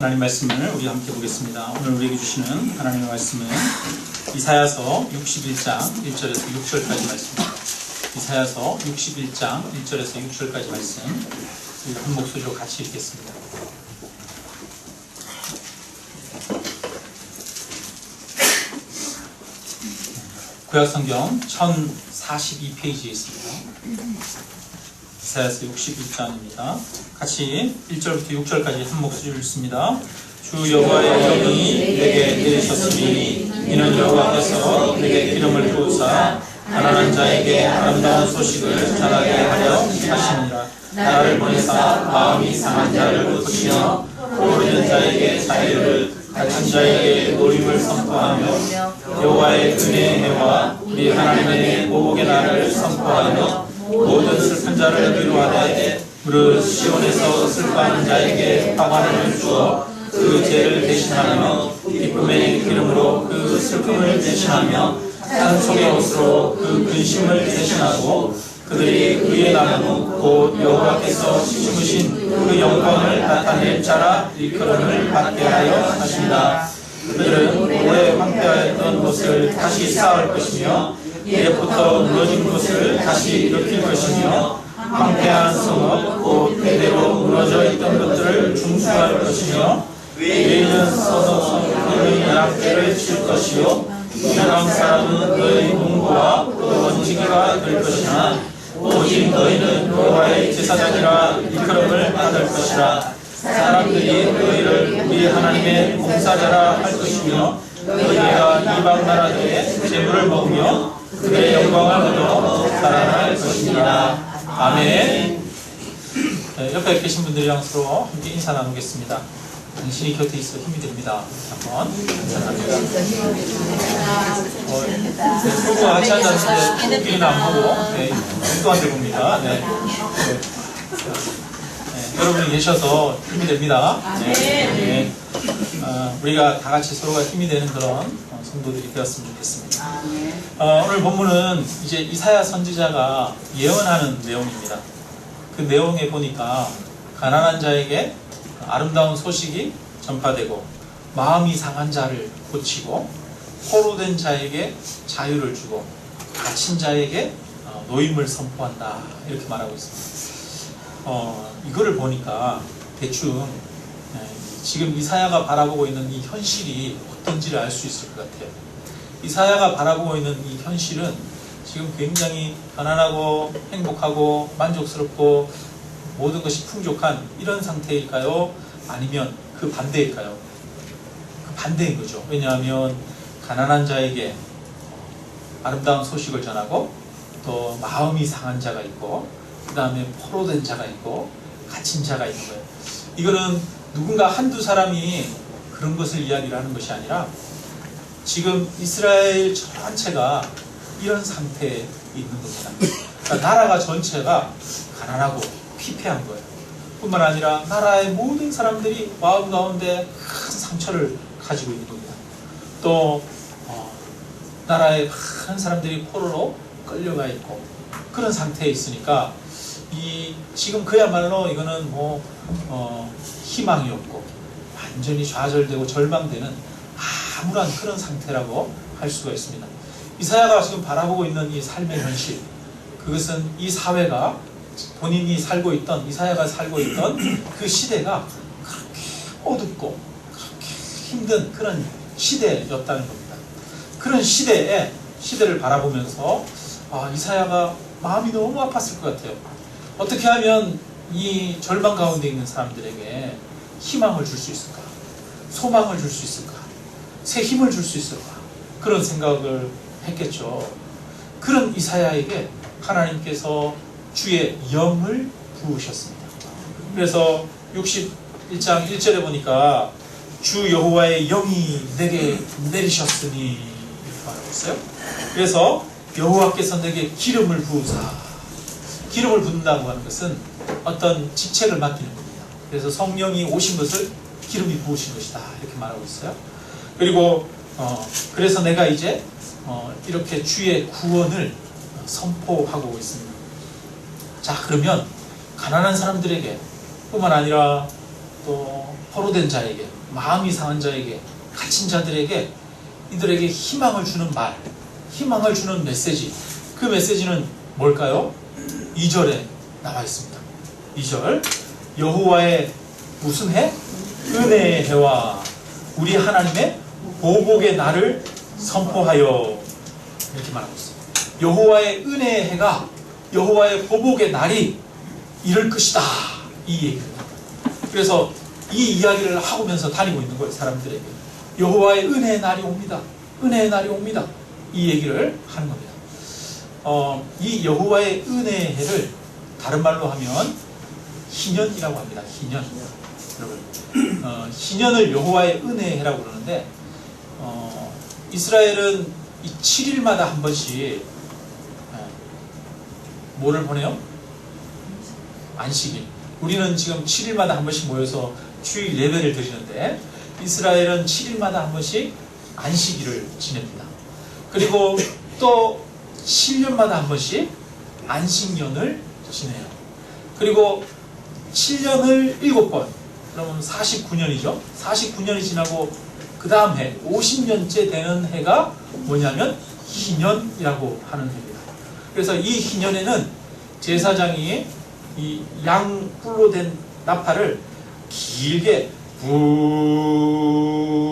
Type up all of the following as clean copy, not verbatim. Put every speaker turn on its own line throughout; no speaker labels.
하나님 말씀을 우리 함께 보겠습니다. 오늘 우리에게 주시는 하나님의 말씀은 이사야서 61장 1절에서 6절까지 말씀입니다. 이사야서 61장 1절에서 6절까지 말씀 우리 한 목소리로 같이 읽겠습니다. 구약성경 1042페이지에 있습니다. 이사야서 61장입니다. 같이 1절부터 6절까지 한 목소리로 읽습니다. 주 여호와의 영이 내게 내리셨으니 이는 여호와께서 내게 기름을 부으사 가난한 자에게 아름다운 소식을 전하게 하려 하시니라. 나를 보내사 마음이 상한 자를 고치며 모르는 자에게 자유를 갇힌 자에게 노임을 선포하며 여호와의 은혜의 해와 우리 하나님의 보복의 날을 선포하며 모든 슬픈 자를 위로하되 무릇 시온에서 슬퍼하는 자에게 평안을 주어 그 죄를 대신하며 기쁨의 기름으로 그 슬픔을 대신하며 산속의 옷으로 그 근심을 대신하고 그들이 그의 나무 곧 여호와께서 심으신 그 영광을 나타낼 자라 일컬음을 받게 하여 하십니다. 그들은 오래 황폐하였던 것을 다시 쌓을 것이며 옛부터 무너진 것을 다시 일으킬 것이며 황폐한 성읍 곧 대대로 무너져 있던 것들을 중수할 것이며 위에 있는 서성은 너희 양떼를 칠 것이요 유랑 사람은 너희 농부와 원지기가 될 것이나 오직 너희는 여호와의 제사장이라 일컬음을 받을 것이라. 사람들이 너희를 우리 하나님의 봉사자라 할 것이며 너희가 이방 나라들의 재물을 먹으며 그의 영광을 얻어 살아날 것입니다. 아멘. 네, 옆에 계신 분들이랑 서로 함께 인사 나누겠습니다. 당신이 곁에 있어 힘이 됩니다. 한번 인사 나눕니다. 부부가 같이 앉았는데 부부끼리는 안 보고 눈도 안 대봅니다. 네. 여러분이 계셔서 힘이 됩니다. 네. 우리가 다 같이 서로가 힘이 되는 그런 성도들이 되었으면 좋겠습니다. 오늘 본문은 이제 이사야 선지자가 예언하는 내용입니다. 그 내용에 보니까 가난한 자에게 아름다운 소식이 전파되고 마음이 상한 자를 고치고 포로된 자에게 자유를 주고 갇힌 자에게 노임을 선포한다 이렇게 말하고 있습니다. 이거를 보니까 대충 지금 이사야가 바라보고 있는 이 현실이 어떤지를 알 수 있을 것 같아요. 이사야가 바라보고 있는 이 현실은 지금 굉장히 편안하고 행복하고 만족스럽고 모든 것이 풍족한 이런 상태일까요? 아니면 그 반대일까요? 그 반대인 거죠. 왜냐하면 가난한 자에게 아름다운 소식을 전하고 또 마음이 상한 자가 있고 그 다음에 포로된 자가 있고 갇힌 자가 있는 거예요. 이거는 누군가 한두 사람이 그런 것을 이야기를 하는 것이 아니라 지금 이스라엘 전체가 이런 상태에 있는 겁니다. 그러니까 나라가 전체가 가난하고 피폐한 거예요. 뿐만 아니라 나라의 모든 사람들이 마음 가운데 큰 상처를 가지고 있는 겁니다. 또 나라의 많은 사람들이 포로로 끌려가 있고 그런 상태에 있으니까 지금 그야말로 이거는 희망이 없고 완전히 좌절되고 절망되는 암울한 그런 상태라고 할 수가 있습니다. 이사야가 지금 바라보고 있는 이 삶의 현실, 그것은 이 사회가 본인이 살고 있던, 이사야가 살고 있던 그 시대가 그렇게 어둡고 그렇게 힘든 그런 시대였다는 겁니다. 그런 시대를 바라보면서 이사야가 마음이 너무 아팠을 것 같아요. 어떻게 하면 이 절망 가운데 있는 사람들에게 희망을 줄 수 있을까? 소망을 줄 수 있을까? 새 힘을 줄 수 있을까? 그런 생각을 했겠죠. 그런 이사야에게 하나님께서 주의 영을 부으셨습니다. 그래서 61장 1절에 보니까 주 여호와의 영이 내게 내리셨으니 이렇게 말하고 있어요. 그래서 여호와께서 내게 기름을 부으사, 기름을 붓는다고 하는 것은 어떤 직책을 맡기는 겁니다. 그래서 성령이 오신 것을 기름이 부으신 것이다 이렇게 말하고 있어요. 그리고 그래서 내가 이제 이렇게 주의 구원을 선포하고 있습니다. 자, 그러면 가난한 사람들에게 뿐만 아니라 또 포로된 자에게, 마음이 상한 자에게, 갇힌 자들에게 이들에게 희망을 주는 말, 희망을 주는 메시지. 그 메시지는 뭘까요? 2절에 나와 있습니다. 2절, 여호와의 무슨 해? 은혜의 해와 우리 하나님의 보복의 날을 선포하여, 이렇게 말하고 있어요. 여호와의 은혜의 해가, 여호와의 보복의 날이 이럴 것이다, 이 얘기입니다. 그래서 이 이야기를 하고면서 다니고 있는 거예요, 사람들에게. 여호와의 은혜의 날이 옵니다. 은혜의 날이 옵니다. 이 얘기를 하는 겁니다. 이 여호와의 은혜의 해를 다른 말로 하면 희년이라고 합니다. 희년. 여러분, 희년을 여호와의 은혜의 해라고 그러는데, 이스라엘은 이 7일마다 한 번씩 뭐를 보내요? 안식일. 우리는 지금 7일마다 한 번씩 모여서 주일 예배를 드리는데, 이스라엘은 7일마다 한 번씩 안식일을 지냅니다. 그리고 또 7년마다 한 번씩 안식년을 지내요. 그리고 7년을 7번, 그러면 49년이죠. 49년이 지나고 그 다음 해, 50년째 되는 해가 뭐냐면 희년이라고 하는 해입니다. 그래서 이 희년에는 제사장이 이 양 뿔로 된 나팔을 길게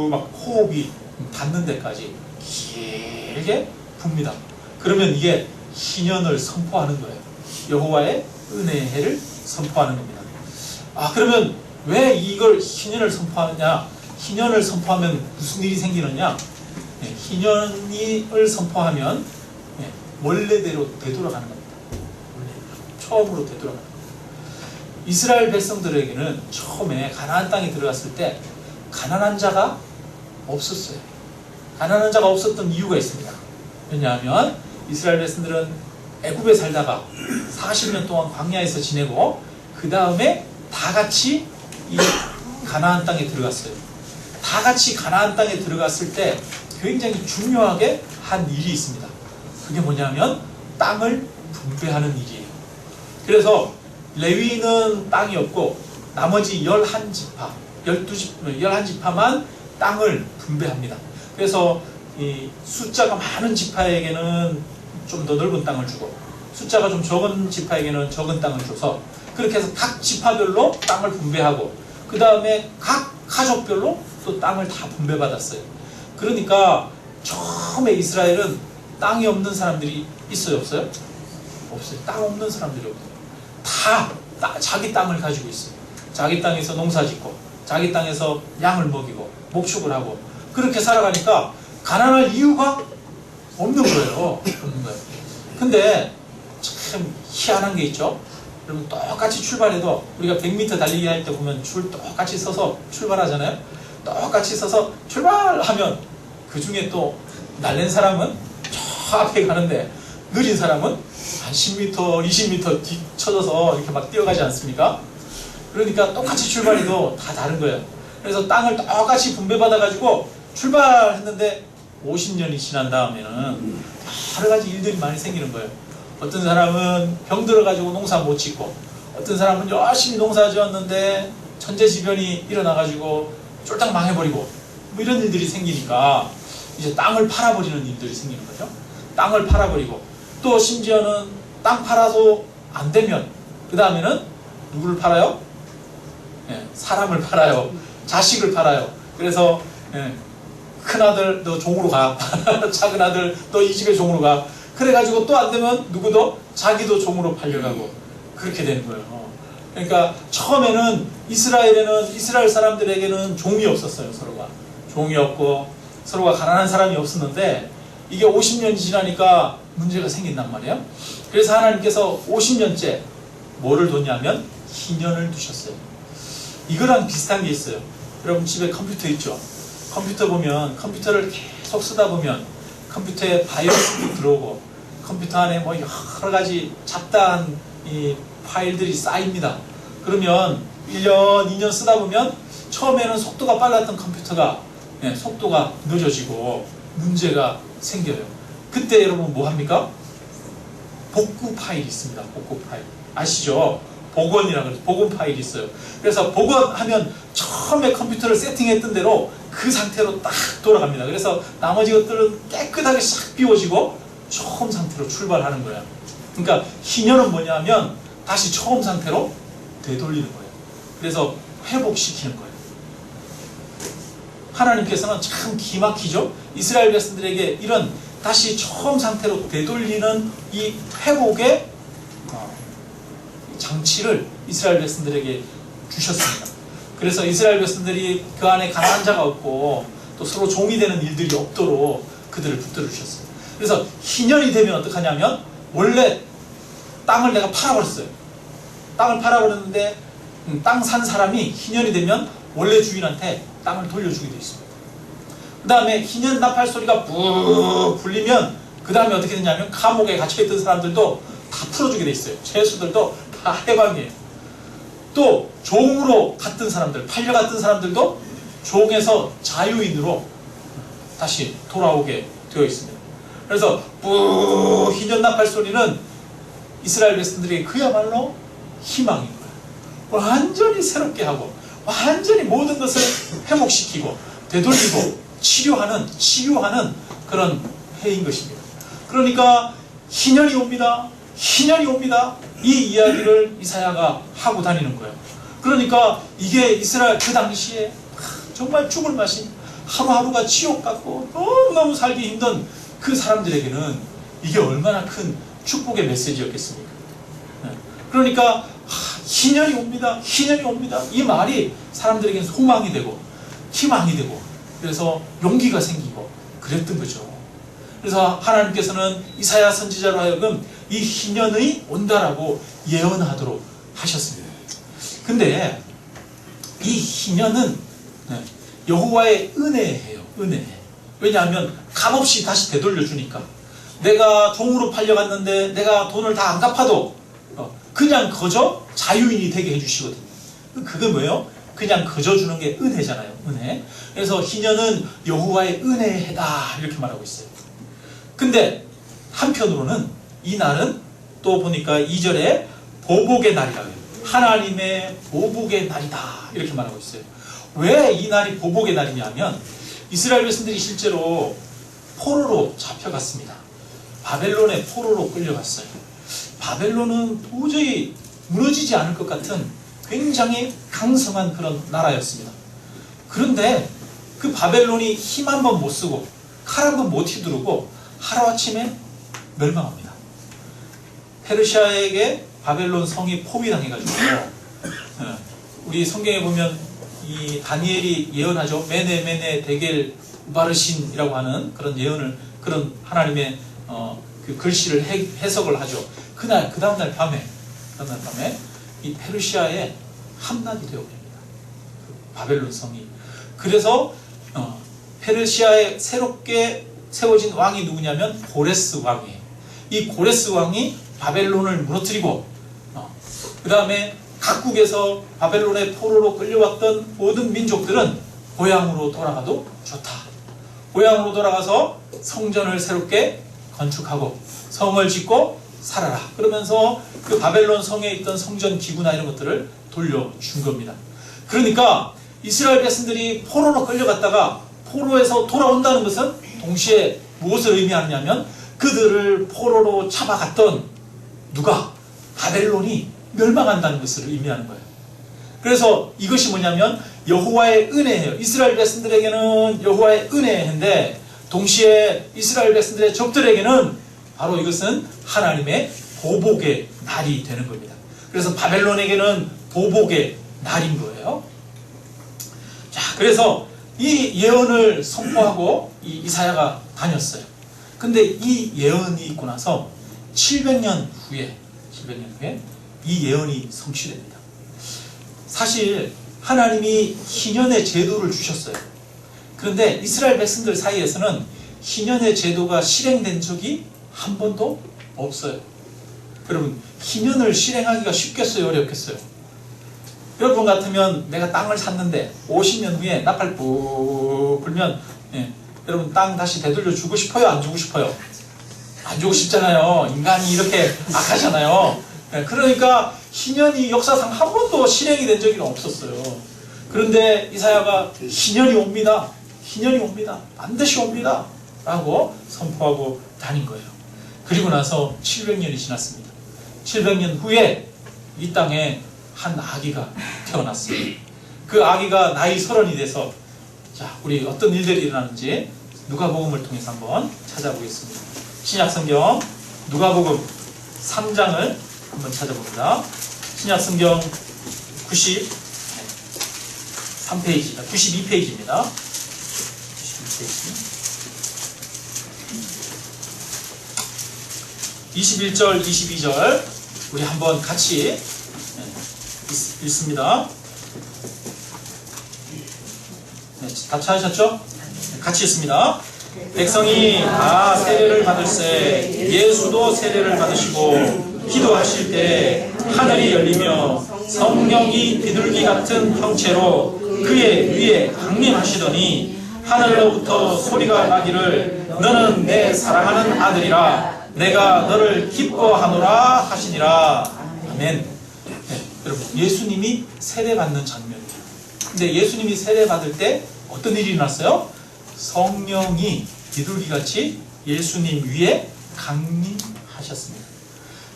막 호흡이 닿는 데까지 길게 붑니다. 그러면 이게 희년을 선포하는 거예요. 여호와의 은혜의 해를 선포하는 겁니다. 그러면 왜 이걸 희년을 선포하느냐? 희년을 선포하면 무슨 일이 생기느냐? 희년을 선포하면 원래대로 되돌아가는 겁니다. 처음으로 되돌아가는 겁니다. 이스라엘 백성들에게는 처음에 가나안 땅에 들어갔을 때 가난한 자가 없었어요. 가난한 자가 없었던 이유가 있습니다. 왜냐하면 이스라엘 백성들은 애굽에 살다가 40년 동안 광야에서 지내고 그 다음에 다 같이 이 가나안 땅에 들어갔어요. 다 같이 가나안 땅에 들어갔을 때 굉장히 중요하게 한 일이 있습니다. 그게 뭐냐면 땅을 분배하는 일이에요. 그래서 레위는 땅이 없고 나머지 11지파, 11지파만 땅을 분배합니다. 그래서 이 숫자가 많은 지파에게는 좀 더 넓은 땅을 주고, 숫자가 좀 적은 지파에게는 적은 땅을 줘서, 그렇게 해서 각 지파별로 땅을 분배하고, 그 다음에 각 가족별로 또 땅을 다 분배받았어요. 그러니까 처음에 이스라엘은 땅이 없는 사람들이 있어요, 없어요? 없어요. 땅 없는 사람들이 없어요. 다 자기 땅을 가지고 있어요. 자기 땅에서 농사 짓고, 자기 땅에서 양을 먹이고, 목축을 하고, 그렇게 살아가니까 가난할 이유가 없는 거예요. 없는 거예요. 근데 참 희한한 게 있죠. 여러분, 똑같이 출발해도 우리가 100m 달리기 할 때 보면 줄 똑같이 서서 출발하잖아요. 똑같이 서서 출발하면 그 중에 또 날랜 사람은 저 앞에 가는데 느린 사람은 한 10m, 20m 뒤쳐져서 이렇게 막 뛰어가지 않습니까? 그러니까 똑같이 출발해도 다 다른 거예요. 그래서 땅을 똑같이 분배받아가지고 출발했는데 50년이 지난 다음에는 여러 가지 일들이 많이 생기는 거예요. 어떤 사람은 병 들어가지고 농사 못 짓고, 어떤 사람은 열심히 농사 지었는데 천재지변이 일어나가지고 쫄딱 망해버리고, 뭐 이런 일들이 생기니까 이제 땅을 팔아버리는 일들이 생기는 거죠. 땅을 팔아버리고, 또 심지어는 땅 팔아도 안 되면 그 다음에는 누구를 팔아요? 사람을 팔아요. 자식을 팔아요. 그래서 큰아들 너 종으로 가. 작은아들 너 이 집에 종으로 가. 그래가지고 또 안 되면 누구도 자기도 종으로 팔려가고 그렇게 되는 거예요. 그러니까 처음에는 이스라엘 사람들에게는 종이 없었어요. 서로가 종이 없고 서로가 가난한 사람이 없었는데, 이게 50년이 지나니까 문제가 생긴단 말이에요. 그래서 하나님께서 50년째 뭐를 뒀냐면 희년을 두셨어요. 이거랑 비슷한 게 있어요. 여러분 집에 컴퓨터 있죠? 컴퓨터 보면, 컴퓨터를 계속 쓰다 보면 컴퓨터에 바이러스도 들어오고 컴퓨터 안에 뭐 여러 가지 잡다한 이 파일들이 쌓입니다. 그러면 1년, 2년 쓰다 보면 처음에는 속도가 빨랐던 컴퓨터가 속도가 늦어지고 문제가 생겨요. 그때 여러분 뭐 합니까? 복구 파일이 있습니다. 복구 파일. 아시죠? 복원이라고 그래서 복원 파일이 있어요. 그래서 복원하면 처음에 컴퓨터를 세팅했던 대로 그 상태로 딱 돌아갑니다. 그래서 나머지 것들은 깨끗하게 싹 비워지고 처음 상태로 출발하는 거예요. 그러니까 희년은 뭐냐면 다시 처음 상태로 되돌리는 거예요. 그래서 회복시키는 거예요. 하나님께서는 참 기막히죠. 이스라엘 백성들에게 이런 다시 처음 상태로 되돌리는 이 회복의 장치를 이스라엘 백성들에게 주셨습니다. 그래서 이스라엘 백성들이 그 안에 가난한 자가 없고 또 서로 종이 되는 일들이 없도록 그들을 붙들어 주셨어요. 그래서 희년이 되면 어떡하냐면 원래 땅을 내가 팔아버렸어요. 땅을 팔아버렸는데 땅 산 사람이 희년이 되면 원래 주인한테 땅을 돌려주게 되어 있습니다. 그 다음에 희년 나팔 소리가 푹 불리면 그 다음에 어떻게 되냐면 감옥에 갇혀있던 사람들도 다 풀어주게 되어 있어요. 죄수들도 다 해방이에요. 또 종으로 갔던 사람들, 팔려갔던 사람들도 종에서 자유인으로 다시 돌아오게 되어 있습니다. 그래서 뿌 희년 나팔 소리는 이스라엘 백성들에게 그야말로 희망인 거예요. 완전히 새롭게 하고 완전히 모든 것을 회복시키고 되돌리고 치유하는 그런 해인 것입니다. 그러니까 희년이 옵니다. 희년이 옵니다. 이 이야기를 이사야가 하고 다니는 거예요. 그러니까 이게 이스라엘 그 당시에 정말 죽을 맛이 하루하루가 지옥 같고 너무너무 살기 힘든 그 사람들에게는 이게 얼마나 큰 축복의 메시지였겠습니까? 그러니까 희년이 옵니다. 희년이 옵니다. 이 말이 사람들에게는 소망이 되고 희망이 되고 그래서 용기가 생기고 그랬던 거죠. 그래서 하나님께서는 이사야 선지자로 하여금 이 희년이 온다라고 예언하도록 하셨습니다. 근데 이 희년은 여호와의 은혜예요. 은혜. 왜냐하면 값없이 다시 되돌려 주니까. 내가 종으로 팔려갔는데 내가 돈을 다 안 갚아도 그냥 거저 자유인이 되게 해주시거든요. 그게 뭐예요? 그냥 거저 주는 게 은혜잖아요. 은혜. 그래서 희년은 여호와의 은혜의 해다 이렇게 말하고 있어요. 근데 한편으로는 이 날은 또 보니까 2절에 보복의 날이라고 해요. 하나님의 보복의 날이다 이렇게 말하고 있어요. 왜 이 날이 보복의 날이냐면 이스라엘 백성들이 실제로 포로로 잡혀갔습니다. 바벨론의 포로로 끌려갔어요. 바벨론은 도저히 무너지지 않을 것 같은 굉장히 강성한 그런 나라였습니다. 그런데 그 바벨론이 힘 한 번 못 쓰고 칼 한 번 못 휘두르고 하루아침에 멸망합니다. 페르시아에게 바벨론 성이 포위당해가지고 우리 성경에 보면 이 다니엘이 예언하죠. 메네 데겔 우바르신이라고 하는 그런 예언을 그런 하나님의 그 글씨를 해석을 하죠. 그 다음날 밤에 이 페르시아의 함락이 되어버립니다. 그 바벨론 성이. 그래서 페르시아에 새롭게 세워진 왕이 누구냐면 고레스 왕이에요. 이 고레스 왕이 바벨론을 무너뜨리고 그 다음에 각국에서 바벨론의 포로로 끌려왔던 모든 민족들은 고향으로 돌아가도 좋다. 고향으로 돌아가서 성전을 새롭게 건축하고 성을 짓고 살아라. 그러면서 그 바벨론 성에 있던 성전 기구나 이런 것들을 돌려준 겁니다. 그러니까 이스라엘 백성들이 포로로 끌려갔다가 포로에서 돌아온다는 것은 동시에 무엇을 의미하느냐면 그들을 포로로 잡아갔던 누가? 바벨론이 멸망한다는 것을 의미하는 거예요. 그래서 이것이 뭐냐면 여호와의 은혜예요. 이스라엘 백성들에게는 여호와의 은혜인데 동시에 이스라엘 백성들의 적들에게는 바로 이것은 하나님의 보복의 날이 되는 겁니다. 그래서 바벨론에게는 보복의 날인 거예요. 자, 그래서 이 예언을 선포하고 이사야가 다녔어요. 근데 이 예언이 있고 나서 700년 후에 이 예언이 성취됩니다. 사실 하나님이 희년의 제도를 주셨어요. 그런데 이스라엘 백성들 사이에서는 희년의 제도가 실행된 적이 한 번도 없어요. 여러분, 희년을 실행하기가 쉽겠어요? 어렵겠어요? 여러분 같으면 내가 땅을 샀는데 50년 후에 나팔 푹 불면 여러분 땅 다시 되돌려 주고 싶어요? 안 주고 싶어요? 안 주고 싶잖아요. 인간이 이렇게 악하잖아요. 그러니까 희년이 역사상 한 번도 실행이 된 적이 없었어요. 그런데 이사야가 희년이 옵니다. 희년이 옵니다. 반드시 옵니다. 라고 선포하고 다닌 거예요. 그리고 나서 700년이 지났습니다. 700년 후에 이 땅에 한 아기가 태어났어요. 그 아기가 나이 30이 돼서 자, 우리 어떤 일들이 일어나는지 누가복음을 통해서 한번 찾아보겠습니다. 신약성경 누가복음 3장을 한번 찾아봅니다. 신약성경 93페이지, 92페이지입니다. 92페이지. 21절, 22절 우리 한번 같이 읽습니다. 네, 다 찾으셨죠? 같이 읽습니다. 백성이 다 세례를 받을세 예수도 세례를 받으시고 기도하실 때 하늘이 열리며 성령이 비둘기 같은 형체로 그의 위에 강림하시더니 하늘로부터 소리가 나기를 너는 내 사랑하는 아들이라 내가 너를 기뻐하노라 하시니라. 아멘. 네, 여러분 예수님이 세례받는 장면이에요. 근데 예수님이 세례받을 때 어떤 일이 일어났어요? 성령이 비둘기같이 예수님 위에 강림하셨습니다.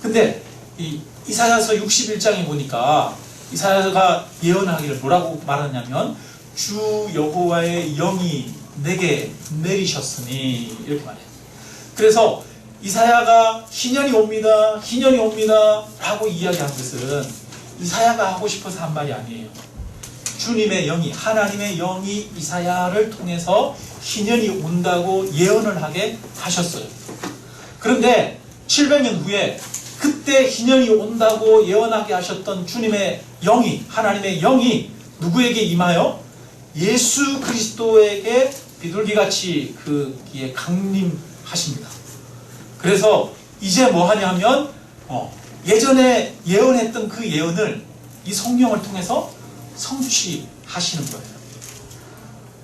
근데 이 이사야서 61장에 보니까 이사야가 예언하기를 뭐라고 말하냐면 주 여호와의 영이 내게 내리셨으니 이렇게 말해요. 그래서 이사야가 희년이 옵니다. 희년이 옵니다. 라고 이야기한 것은 이사야가 하고 싶어서 한 말이 아니에요. 주님의 영이 하나님의 영이 이사야를 통해서 희년이 온다고 예언을 하게 하셨어요. 그런데 700년 후에 그때 희년이 온다고 예언하게 하셨던 주님의 영이 하나님의 영이 누구에게 임하여 예수 그리스도에게 비둘기같이 그기에 강림하십니다. 그래서 이제 뭐 하냐면 예전에 예언했던 그 예언을 이 성령을 통해서 성취하시는 거예요.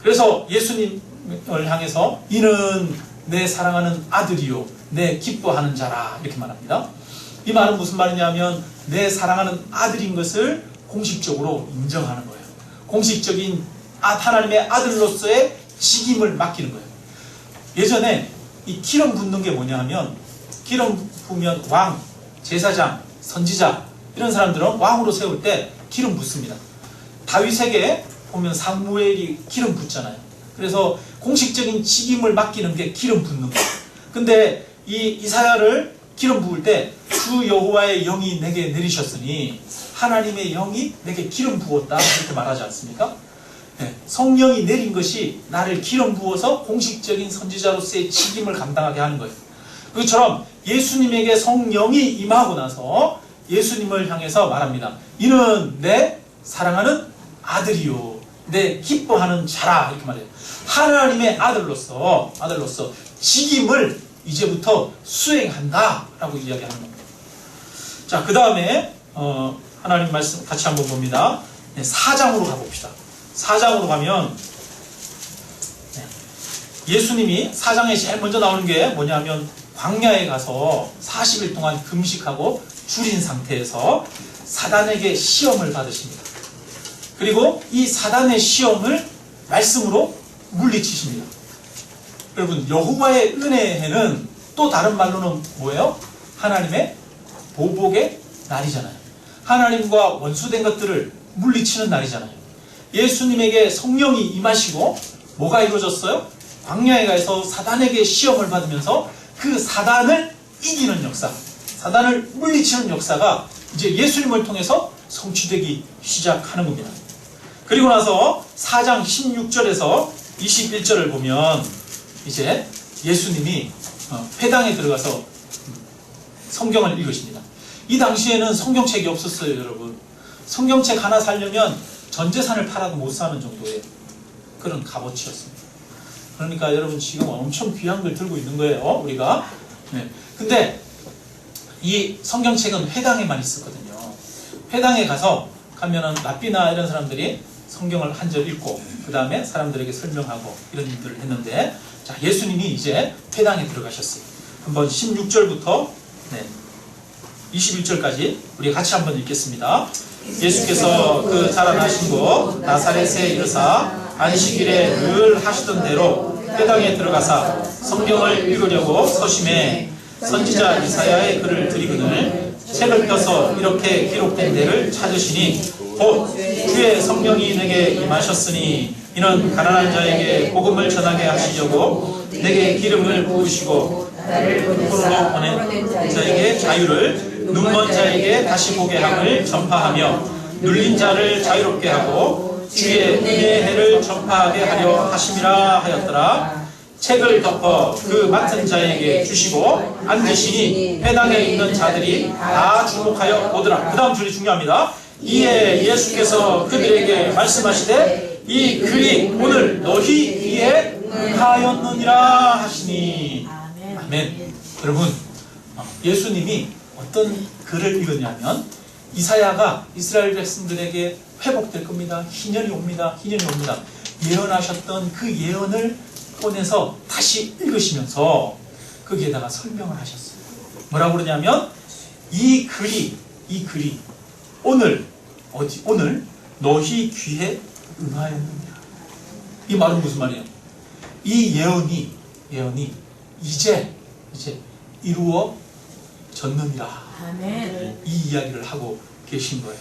그래서 예수님을 향해서 이는 내 사랑하는 아들이요 내 기뻐하는 자라 이렇게 말합니다. 이 말은 무슨 말이냐면 내 사랑하는 아들인 것을 공식적으로 인정하는 거예요. 공식적인 하나님의 아들로서의 직임을 맡기는 거예요. 예전에 이 기름 붓는 게 뭐냐 하면 기름 부으면 왕, 제사장, 선지자 이런 사람들은 왕으로 세울 때 기름 붓습니다. 다윗에게 보면 사무엘이 기름 붓잖아요. 그래서 공식적인 직임을 맡기는 게 기름 붓는 거예요. 근데 이 이사야를 기름 부을 때 주 여호와의 영이 내게 내리셨으니 하나님의 영이 내게 기름 부었다 이렇게 말하지 않습니까? 네, 성령이 내린 것이 나를 기름 부어서 공식적인 선지자로서의 직임을 감당하게 하는 거예요. 그처럼 예수님에게 성령이 임하고 나서 예수님을 향해서 말합니다. 이는 내 사랑하는 아들이요 내 기뻐하는 자라 이렇게 말해요. 하나님의 아들로서 직임을 이제부터 수행한다 라고 이야기하는 겁니다. 자, 그 다음에 하나님 말씀 같이 한번 봅니다. 네, 4장으로 가봅시다. 4장으로 가면 예수님이 4장에 제일 먼저 나오는 게 뭐냐면 광야에 가서 40일 동안 금식하고 줄인 상태에서 사단에게 시험을 받으십니다. 그리고 이 사단의 시험을 말씀으로 물리치십니다. 여러분 여호와의 은혜에는 또 다른 말로는 뭐예요? 하나님의 보복의 날이잖아요. 하나님과 원수된 것들을 물리치는 날이잖아요. 예수님에게 성령이 임하시고 뭐가 이루어졌어요? 광야에 가서 사단에게 시험을 받으면서 그 사단을 이기는 역사, 사단을 물리치는 역사가 이제 예수님을 통해서 성취되기 시작하는 겁니다. 그리고 나서 4장 16절에서 21절을 보면 이제 예수님이 회당에 들어가서 성경을 읽으십니다. 이 당시에는 성경책이 없었어요, 여러분. 성경책 하나 사려면 전 재산을 팔아도 못 사는 정도의 그런 값어치였습니다. 그러니까 여러분 지금 엄청 귀한 걸 들고 있는 거예요, 우리가. 네. 근데 이 성경책은 회당에만 있었거든요. 회당에 가면은 랍비나 이런 사람들이 성경을 한 절 읽고 그 다음에 사람들에게 설명하고 이런 일들을 했는데 자, 예수님이 이제 회당에 들어가셨어요. 한번 16절부터 21절까지 우리 같이 한번 읽겠습니다. 예수께서 그 자라나신 곳 나사렛에 이르사 안식일에 늘 하시던 대로 회당에 들어가사 성경을 읽으려고 서심해 선지자 이사야의 글을 드리거늘 책을 펴서 이렇게 기록된 데를 찾으시니 곧 주의 성령이 내게 임하셨으니 이는 가난한 자에게 복음을 전하게 하시려고 내게 기름을 부으시고 포로로 보낸 자에게 자유를 눈먼 자에게 다시 보게 함을 전파하며 눌린 자를 자유롭게 하고 주의 은혜의 해를 전파하게 하려 하심이라 하였더라. 책을 덮어 그 맡은 자에게 주시고 앉으시니 회당에 있는 자들이 다 주목하여 보더라. 그 다음 줄이 중요합니다. 이에 예수께서 그들에게 말씀하시되 이 글이 오늘 너희 귀에 하였느니라 하시니. 아멘. 여러분, 예수님이 어떤 글을 읽었냐면 이사야가 이스라엘 백성들에게 회복될 겁니다. 희년이 옵니다. 희년이 옵니다. 예언하셨던 그 예언을 꺼내서 다시 읽으시면서 거기에다가 설명을 하셨어요. 뭐라고 그러냐면 이 글이 오늘 너희 귀에 응하였느냐. 이 말은 무슨 말이에요? 이 예언이 이제 이루어졌느니라.
아멘.
이 이야기를 하고 계신 거예요.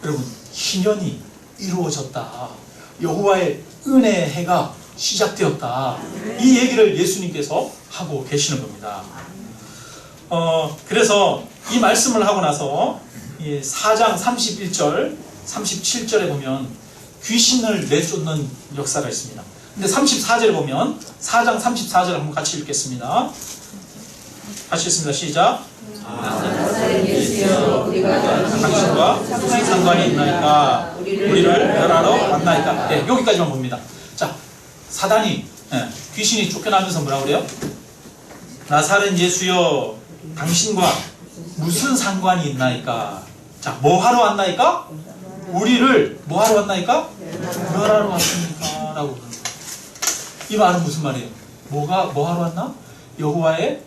여러분, 희년이 이루어졌다. 여호와의 은혜의 해가 시작되었다. 이 얘기를 예수님께서 하고 계시는 겁니다. 그래서 이 말씀을 하고 나서 4장 31절, 37절에 보면 귀신을 내쫓는 역사가 있습니다. 근데 34절에 보면 4장 34절 한번 같이 읽겠습니다. 같이 읽습니다. 시작. 당신과 무슨 상관이 있나이까? 우리를 멸하러 왔나이까? 네, 여기까지만 봅니다. 자, 사단이 귀신이 쫓겨나면서 뭐라고 그래요? 나사렛 예수여, 당신과 무슨 상관이 있나이까? 자, 뭐 하러 왔나이까? 우리를 뭐 하러 왔나이까? 멸하러 왔습니까? 라고 그러는 거예요. 이 말은 무슨 말이에요? 뭐 하러 왔나? 여호와의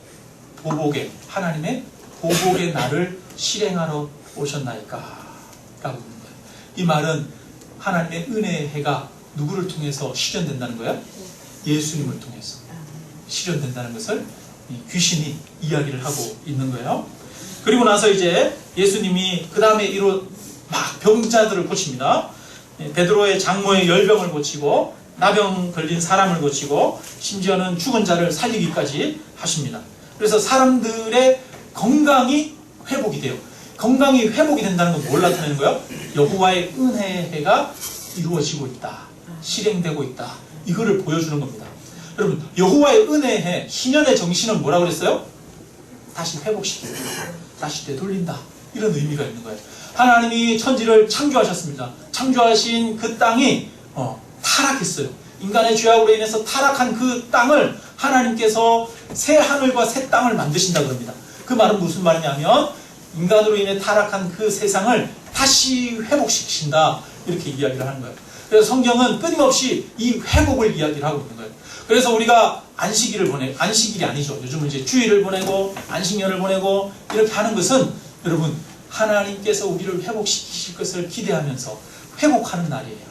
보복의, 하나님의 보복의 날을 실행하러 오셨나이까? 라고 그러는 거예요. 이 말은 하나님의 은혜의 해가 누구를 통해서 실현된다는 거예요? 예수님을 통해서 실현된다는 것을 귀신이 이야기를 하고 있는 거예요. 그리고 나서 이제 예수님이 그 다음에 막 병자들을 고칩니다. 베드로의 장모의 열병을 고치고 나병 걸린 사람을 고치고 심지어는 죽은 자를 살리기까지 하십니다. 그래서 사람들의 건강이 회복이 돼요. 건강이 회복이 된다는 건 뭘 나타내는 거예요? 여호와의 은혜의 해가 이루어지고 있다. 실행되고 있다. 이거를 보여주는 겁니다. 여러분, 여호와의 은혜의 해, 희년의 정신은 뭐라고 그랬어요? 다시 회복시킨다. 다시 되돌린다. 이런 의미가 있는 거예요. 하나님이 천지를 창조하셨습니다. 창조하신 그 땅이 타락했어요. 인간의 죄악으로 인해서 타락한 그 땅을 하나님께서 새 하늘과 새 땅을 만드신다 그럽니다. 그 말은 무슨 말이냐면 인간으로 인해 타락한 그 세상을 다시 회복시키신다. 이렇게 이야기를 하는 거예요. 그래서 성경은 끊임없이 이 회복을 이야기를 하고 있는 거예요. 그래서 우리가 안식일이 아니죠. 요즘은 이제 주일을 보내고 안식년을 보내고 이렇게 하는 것은 여러분, 하나님께서 우리를 회복시키실 것을 기대하면서 회복하는 날이에요.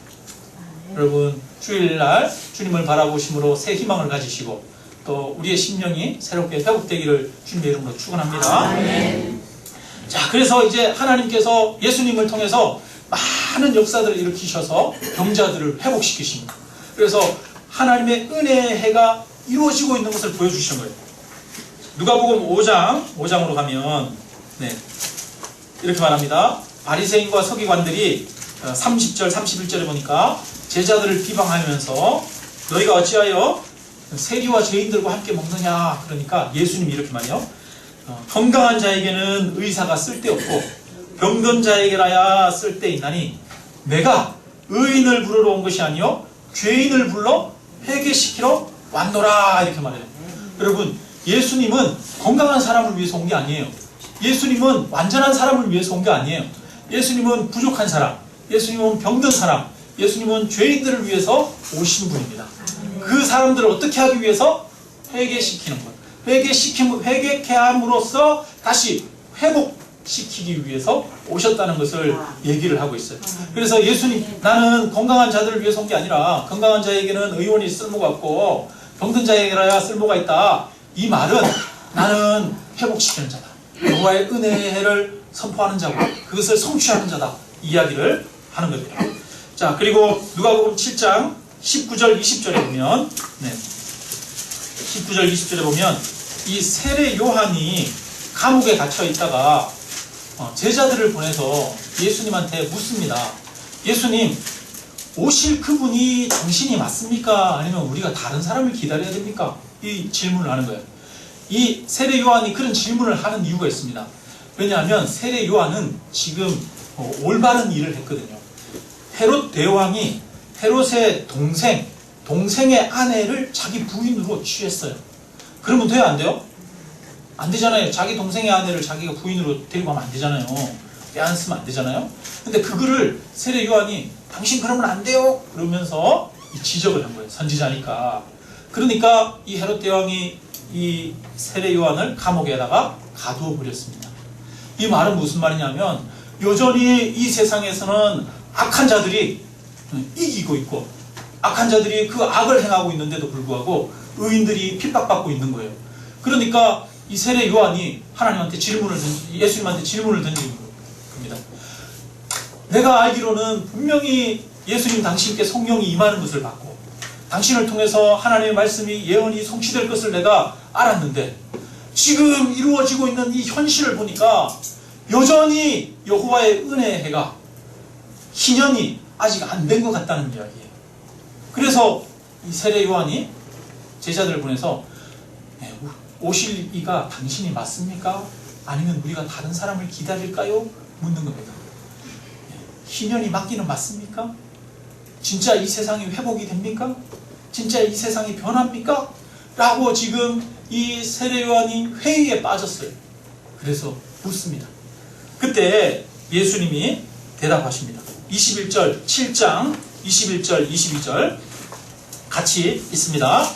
여러분, 주일날 주님을 바라보심으로 새 희망을 가지시고 또 우리의 심령이 새롭게 회복되기를 주님의 이름으로 축원합니다. 자, 그래서 이제 하나님께서 예수님을 통해서 많은 역사들을 일으키셔서 병자들을 회복시키십니다. 그래서 하나님의 은혜의 해가 이루어지고 있는 것을 보여주시는 거예요. 누가복음 5장으로 가면 이렇게 말합니다. 바리새인과 서기관들이 30절, 31절에 보니까 제자들을 비방하면서 너희가 어찌하여 세리와 죄인들과 함께 먹느냐. 그러니까 예수님이 이렇게 말해요. 건강한 자에게는 의사가 쓸데없고 병든 자에게라야 쓸데있나니 내가 의인을 부르러 온 것이 아니요 죄인을 불러 회개시키러 왔노라. 이렇게 말해요. 여러분, 예수님은 건강한 사람을 위해서 온 게 아니에요. 예수님은 완전한 사람을 위해서 온 게 아니에요. 예수님은 부족한 사람, 예수님은 병든 사람, 예수님은 죄인들을 위해서 오신 분입니다. 그 사람들을 어떻게 하기 위해서? 회개시키는 것. 회개케 함으로써 다시 시키기 위해서 오셨다는 것을 얘기를 하고 있어요. 그래서 예수님, 나는 건강한 자들을 위해서 온 게 아니라 건강한 자에게는 의원이 쓸모가 없고 병든 자에게라야 쓸모가 있다. 이 말은 나는 회복시키는 자다. 여호와의 은혜의 해를 선포하는 자고 그것을 성취하는 자다. 이야기를 하는 겁니다. 자, 그리고 누가복음 7장 19절 20절에 보면 19절 20절에 보면 이 세례 요한이 감옥에 갇혀 있다가 제자들을 보내서 예수님한테 묻습니다. 예수님, 오실 그분이 당신이 맞습니까? 아니면 우리가 다른 사람을 기다려야 됩니까? 이 질문을 하는 거예요. 이 세례 요한이 그런 질문을 하는 이유가 있습니다. 왜냐하면 세례 요한은 지금 올바른 일을 했거든요. 헤롯 대왕이 헤롯의 동생의 아내를 자기 부인으로 취했어요. 그러면 돼요, 안 돼요? 안 되잖아요. 자기 동생의 아내를 자기가 부인으로 데리고 가면 안 되잖아요. 빼앗으면 안 되잖아요. 근데 그거를 세례 요한이 당신 그러면 안 돼요 그러면서 지적을 한 거예요. 선지자니까. 그러니까 이 헤롯 대왕이 이 세례 요한을 감옥에다가 가두어 버렸습니다. 이 말은 무슨 말이냐면 여전히 이 세상에서는 악한 자들이 이기고 있고 악한 자들이 그 악을 행하고 있는데도 불구하고 의인들이 핍박받고 있는 거예요. 그러니까 이 세례 요한이 예수님한테 질문을 던지는 겁니다. 내가 알기로는 분명히 예수님 당신께 성령이 임하는 것을 봤고 당신을 통해서 하나님의 말씀이 예언이 성취될 것을 내가 알았는데 지금 이루어지고 있는 이 현실을 보니까 여전히 여호와의 은혜의 해가 희년이 아직 안 된 것 같다는 이야기예요. 그래서 이 세례 요한이 제자들을 보내서 오실 이가 당신이 맞습니까? 아니면 우리가 다른 사람을 기다릴까요? 묻는 겁니다. 희년이 맞기는 맞습니까? 진짜 이 세상이 회복이 됩니까? 진짜 이 세상이 변합니까? 라고 지금 이 세례 요한이 회의에 빠졌어요. 그래서 묻습니다. 그때 예수님이 대답하십니다. 21절 7장 21절 22절 같이 있습니다.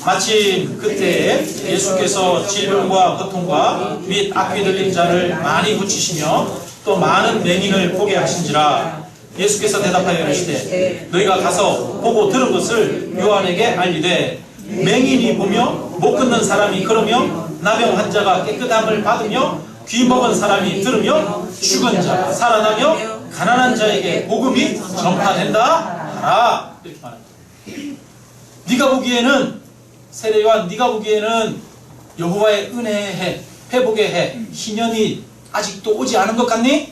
마침 그때에 예수께서 질병과 고통과 및 악귀 들린 자를 많이 고치시며 또 많은 맹인을 보게 하신지라. 예수께서 대답하여 이르시되 너희가 가서 보고 들은 것을 요한에게 알리되 맹인이 보며 못 걷는 사람이 걸으며 나병 환자가 깨끗함을 받으며 귀 먹은 사람이 들으며 죽은 자가 살아나며 가난한 자에게 복음이 전파된다 하라. 이렇게 말합니다. 네가 보기에는 세례 요한, 네가 보기에는 여호와의 은혜의 해, 회복의 해, 희년이 아직도 오지 않은 것 같니?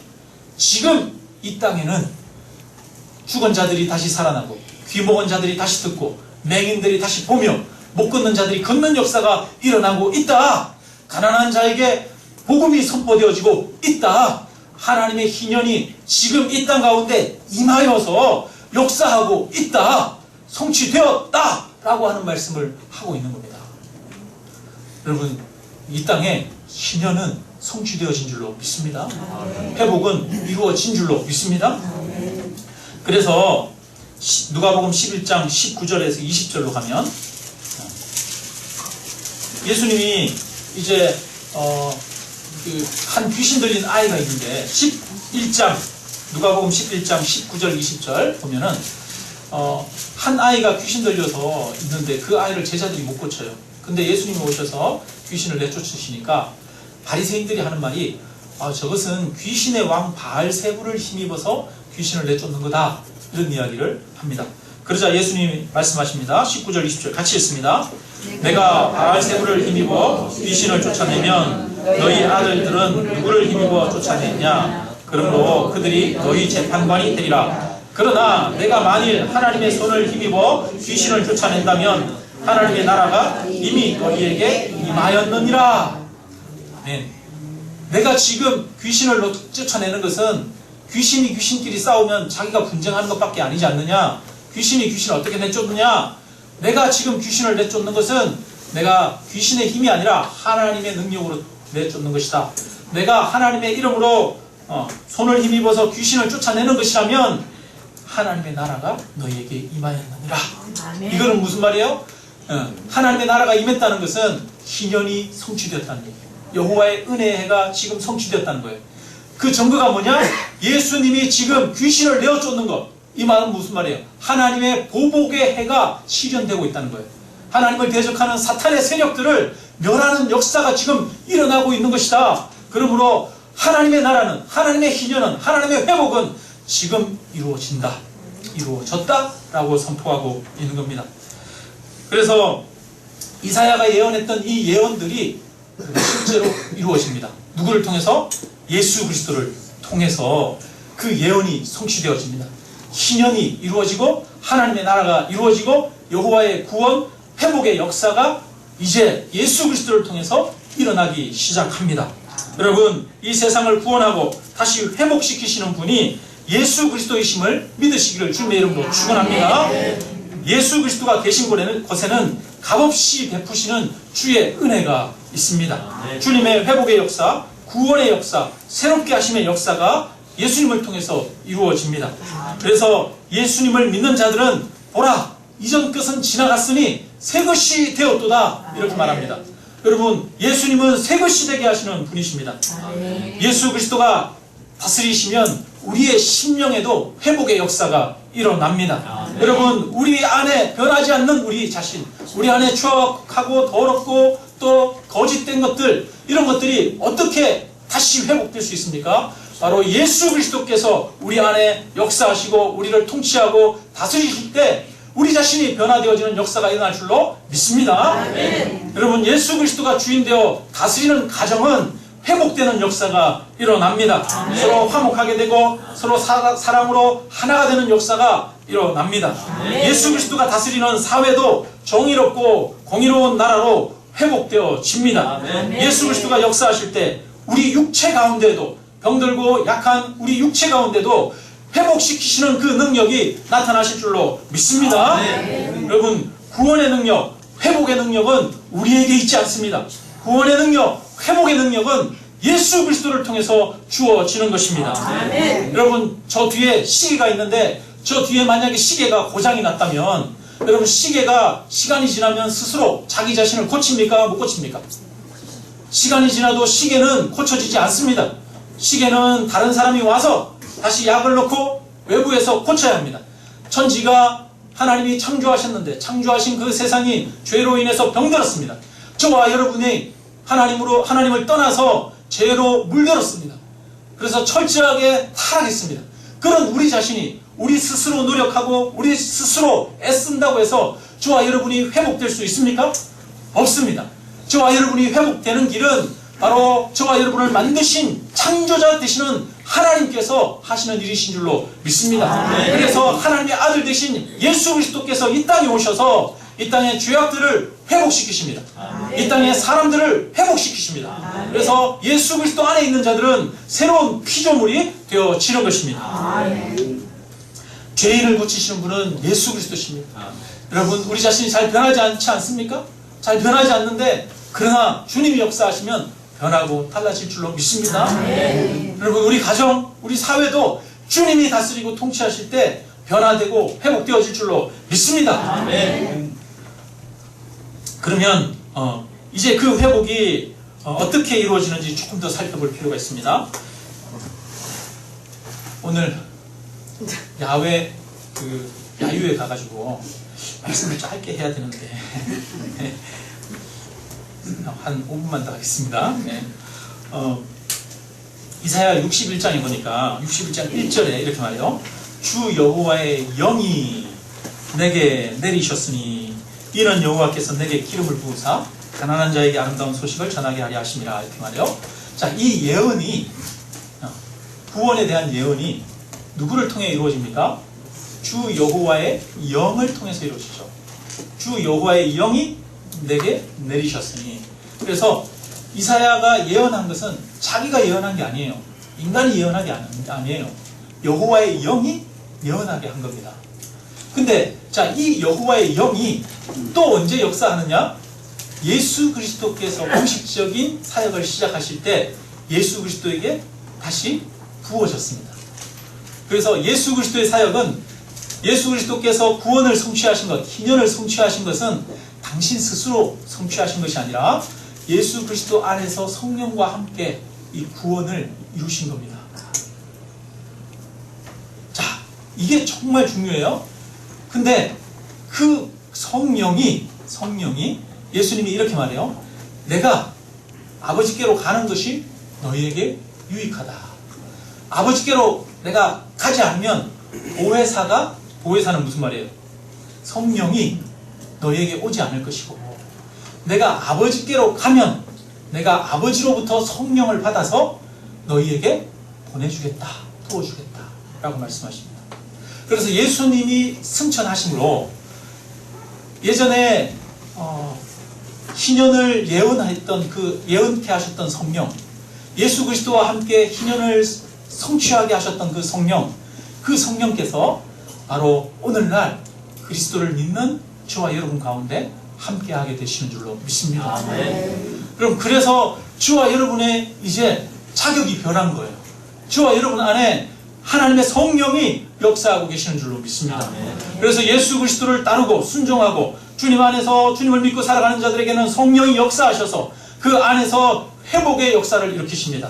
지금 이 땅에는 죽은 자들이 다시 살아나고 귀 먹은 자들이 다시 듣고 맹인들이 다시 보며 못 걷는 자들이 걷는 역사가 일어나고 있다. 가난한 자에게 복음이 선포되어지고 있다. 하나님의 희년이 지금 이 땅 가운데 임하여서 역사하고 있다. 성취되었다. 라고 하는 말씀을 하고 있는 겁니다. 여러분, 이 땅에 희년은 성취되어진 줄로 믿습니다. 회복은 이루어진 줄로 믿습니다. 그래서 누가복음 11장 19절에서 20절로 가면 예수님이 이제 한 귀신 들린 아이가 있는데 11장 누가복음 11장 19절 20절 보면은 한 아이가 귀신 들려서 있는데 그 아이를 제자들이 못 고쳐요. 근데 예수님이 오셔서 귀신을 내쫓으시니까 바리새인들이 하는 말이 저것은 귀신의 왕 바알세불을 힘입어서 귀신을 내쫓는 거다. 이런 이야기를 합니다. 그러자 예수님이 말씀하십니다. 19절 20절 같이 읽습니다. 내가 바알세불을 힘입어 귀신을 쫓아내면 너희 아들들은 누구를 힘입어 쫓아내냐? 그러므로 그들이 너희 재판관이 되리라. 그러나 내가 만일 하나님의 손을 힘입어 귀신을 쫓아낸다면 하나님의 나라가 이미 너희에게 임하였느니라. 아멘. 내가 지금 귀신을 쫓아내는 것은 귀신이 귀신끼리 싸우면 자기가 분쟁하는 것밖에 아니지 않느냐? 귀신이 귀신을 어떻게 내쫓느냐? 내가 지금 귀신을 내쫓는 것은 내가 귀신의 힘이 아니라 하나님의 능력으로 내쫓는 것이다. 내가 하나님의 이름으로 손을 힘입어서 귀신을 쫓아내는 것이라면 하나님의 나라가 너희에게 임하였느니라. 이거는 무슨 말이에요? 하나님의 나라가 임했다는 것은 희년이 성취되었다는 얘기예요. 여호와의 은혜의 해가 지금 성취되었다는 거예요. 그 증거가 뭐냐? 예수님이 지금 귀신을 내어 쫓는 것. 이 말은 무슨 말이에요? 하나님의 보복의 해가 실현되고 있다는 거예요. 하나님을 대적하는 사탄의 세력들을 멸하는 역사가 지금 일어나고 있는 것이다. 그러므로 하나님의 나라는, 하나님의 희년은, 하나님의 회복은 지금 이루어진다, 이루어졌다 라고 선포하고 있는 겁니다. 그래서 이사야가 예언했던 이 예언들이 실제로 이루어집니다. 누구를 통해서? 예수 그리스도를 통해서 그 예언이 성취되어집니다. 희년이 이루어지고 하나님의 나라가 이루어지고 여호와의 구원, 회복의 역사가 이제 예수 그리스도를 통해서 일어나기 시작합니다. 여러분, 이 세상을 구원하고 다시 회복시키시는 분이 예수 그리스도이심을 믿으시기를 주님의 이름으로 축원합니다. 예수 그리스도가 계신 곳에는 값없이 베푸시는 주의 은혜가 있습니다. 주님의 회복의 역사, 구원의 역사, 새롭게 하심의 역사가 예수님을 통해서 이루어집니다. 그래서 예수님을 믿는 자들은 보라, 이전 것은 지나갔으니 새 것이 되었도다, 이렇게 말합니다. 여러분, 예수님은 새 것이 되게 하시는 분이십니다. 예수 그리스도가 다스리시면 우리의 심령에도 회복의 역사가 일어납니다. 여러분, 우리 안에 변하지 않는 우리 자신, 우리 안에 추악하고 더럽고 또 거짓된 것들, 이런 것들이 어떻게 다시 회복될 수 있습니까? 바로 예수 그리스도께서 우리 안에 역사하시고 우리를 통치하고 다스리실 때 우리 자신이 변화되어지는 역사가 일어날 줄로 믿습니다. 여러분, 예수 그리스도가 주인되어 다스리는 가정은 회복되는 역사가 일어납니다. 서로 화목하게 되고 서로 사랑으로 하나가 되는 역사가 일어납니다. 예수 그리스도가 다스리는 사회도 정의롭고 공의로운 나라로 회복되어집니다. 예수 그리스도가 역사하실 때 우리 육체 가운데도, 병들고 약한 우리 육체 가운데도 회복시키시는 그 능력이 나타나실 줄로 믿습니다. 여러분, 구원의 능력, 회복의 능력은 우리에게 있지 않습니다. 구원의 능력, 회복의 능력은 예수 그리스도를 통해서 주어지는 것입니다. 여러분, 저 뒤에 시계가 있는데 저 뒤에 만약에 시계가 고장이 났다면 여러분, 시계가 시간이 지나면 스스로 자기 자신을 고칩니까? 못 고칩니까? 시간이 지나도 시계는 고쳐지지 않습니다. 시계는 다른 사람이 와서 다시 약을 넣고 외부에서 고쳐야 합니다. 천지가 하나님이 창조하셨는데 창조하신 그 세상이 죄로 인해서 병들었습니다. 저와 여러분이 하나님을 떠나서 죄로 물들었습니다. 그래서 철저하게 타락했습니다. 그런 우리 자신이 우리 스스로 노력하고 우리 스스로 애쓴다고 해서 저와 여러분이 회복될 수 있습니까? 없습니다. 저와 여러분이 회복되는 길은 바로 저와 여러분을 만드신 창조자 되시는 하나님께서 하시는 일이신 줄로 믿습니다. 그래서 하나님의 아들 되신 예수 그리스도께서 이 땅에 오셔서 이 땅의 죄악들을 회복시키십니다. 이 땅의 사람들을 회복시키십니다. 그래서 예수 그리스도 안에 있는 자들은 새로운 피조물이 되어지는 것입니다. 죄인을 고치시는 분은 예수 그리스도십니다. 여러분, 우리 자신이 잘 변하지 않지 않습니까? 잘 변하지 않는데 그러나 주님이 역사하시면 변하고 달라질 줄로 믿습니다. 여러분, 우리 가정, 우리 사회도 주님이 다스리고 통치하실 때 변화되고 회복되어질 줄로 믿습니다. 그러면 이제 그 회복이 어떻게 이루어지는지 조금 더 살펴볼 필요가 있습니다. 오늘 야유회 가가지고 말씀을 짧게 해야 되는데 한 5분만 더 하겠습니다. 이사야 61장에 보니까 61장 1절에 이렇게 말해요. 주 여호와의 영이 내게 내리셨으니 이는 여호와께서 내게 기름을 부으사 가난한 자에게 아름다운 소식을 전하게 하려 하심이라, 이렇게 말해요. 자, 이 예언이, 구원에 대한 예언이 누구를 통해 이루어집니까? 주 여호와의 영을 통해서 이루어지죠. 주 여호와의 영이 내게 내리셨으니. 그래서 이사야가 예언한 것은 자기가 예언한 게 아니에요. 인간이 예언한 게 아니에요. 여호와의 영이 예언하게 한 겁니다. 근데 자, 이 여호와의 영이 또 언제 역사하느냐? 예수 그리스도께서 공식적인 사역을 시작하실 때 예수 그리스도에게 다시 부어졌습니다. 그래서 예수 그리스도의 사역은, 예수 그리스도께서 구원을 성취하신 것, 희년을 성취하신 것은 당신 스스로 성취하신 것이 아니라 예수 그리스도 안에서 성령과 함께 이 구원을 이루신 겁니다. 이게 정말 중요해요. 근데 그 성령이 예수님이 이렇게 말해요. 내가 아버지께로 가는 것이 너희에게 유익하다. 아버지께로 내가 가지 않으면 보혜사는 무슨 말이에요? 성령이 너희에게 오지 않을 것이고, 내가 아버지께로 가면 내가 아버지로부터 성령을 받아서 너희에게 보내주겠다, 부어주겠다 라고 말씀하십니다. 그래서 예수님이 승천하심으로 예전에 희년을 예언했던 예언케 하셨던 성령, 예수 그리스도와 함께 희년을 성취하게 하셨던 그 성령께서 바로 오늘날 그리스도를 믿는 저와 여러분 가운데 함께하게 되시는 줄로 믿습니다. 그럼 그래서 저와 여러분의 이제 자격이 변한 거예요. 저와 여러분 안에 하나님의 성령이 역사하고 계시는 줄로 믿습니다. 그래서 예수 그리스도를 따르고 순종하고 주님 안에서 주님을 믿고 살아가는 자들에게는 성령이 역사하셔서 그 안에서 회복의 역사를 일으키십니다.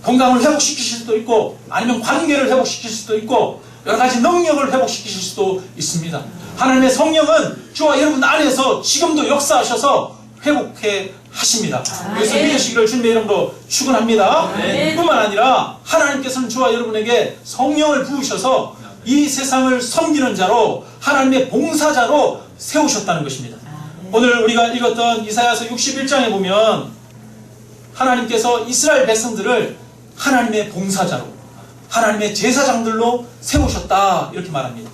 건강을 회복시키실 수도 있고, 아니면 관계를 회복시킬 수도 있고, 여러 가지 능력을 회복시키실 수도 있습니다. 하나님의 성령은 저와 여러분 안에서 지금도 역사하셔서 회복해 하십니다. 그래서 믿으시기를 주님의 이름으로 축원합니다. 뿐만 아니라 하나님께서는 저와 여러분에게 성령을 부으셔서 이 세상을 섬기는 자로, 하나님의 봉사자로 세우셨다는 것입니다. 오늘 우리가 읽었던 이사야서 61장에 보면 하나님께서 이스라엘 백성들을 하나님의 봉사자로, 하나님의 제사장들로 세우셨다 이렇게 말합니다.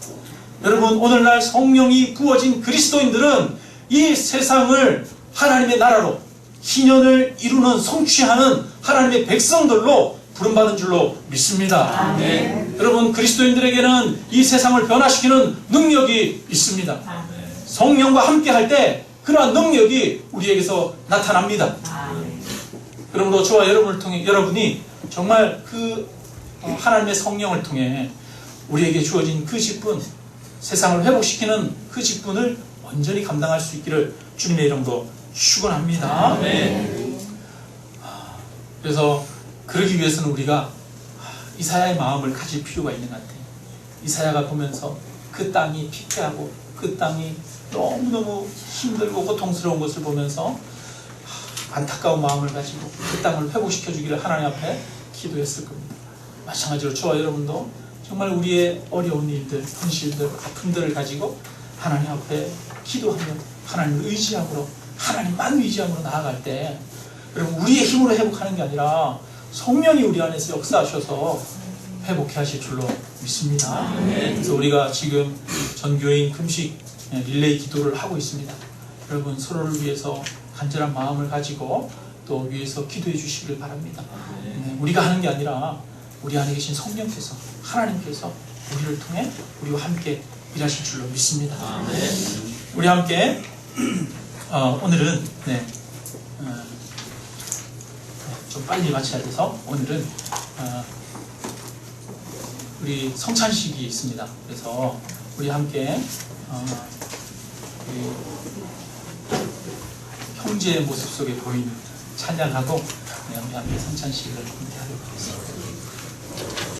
여러분, 오늘날 성령이 부어진 그리스도인들은 이 세상을 하나님의 나라로 희년을 이루는, 성취하는 하나님의 백성들로 부름받은 줄로 믿습니다. 여러분, 그리스도인들에게는 이 세상을 변화시키는 능력이 있습니다. 성령과 함께 할 때 그러한 능력이 우리에게서 나타납니다. 그러므로 저와 여러분을 통해 여러분이 정말 그 하나님의 성령을 통해 우리에게 주어진 그 직분, 세상을 회복시키는 그 직분을 온전히 감당할 수 있기를 주님의 이름으로 축원합니다. 그래서 그러기 위해서는 우리가 이사야의 마음을 가질 필요가 있는 것 같아요. 이사야가 보면서 그 땅이 피폐하고 그 땅이 너무너무 힘들고 고통스러운 것을 보면서 안타까운 마음을 가지고 그 땅을 회복시켜 주기를 하나님 앞에 기도했을 겁니다. 마찬가지로 저와 여러분도 정말 우리의 어려운 일들, 현실들, 아픔들을 가지고 하나님 앞에 기도하며 하나님을 의지함으로, 하나님만 의지함으로 나아갈 때, 여러분, 우리의 힘으로 회복하는 게 아니라 성령이 우리 안에서 역사하셔서 회복해 하실 줄로 믿습니다. 그래서 우리가 지금 전교인 금식 릴레이 기도를 하고 있습니다. 여러분, 서로를 위해서 간절한 마음을 가지고 또 위해서 기도해 주시길 바랍니다. 우리가 하는 게 아니라 우리 안에 계신 성령께서, 하나님께서 우리를 통해 우리와 함께 일하실 줄로 믿습니다. 우리 함께 오늘은 좀 빨리 마쳐야 돼서 오늘은 우리 성찬식이 있습니다. 그래서 우리 함께 형제의 모습 속에 보이는 찬양하고 우리 함께 성찬식을 함께 하도록 하겠습니다.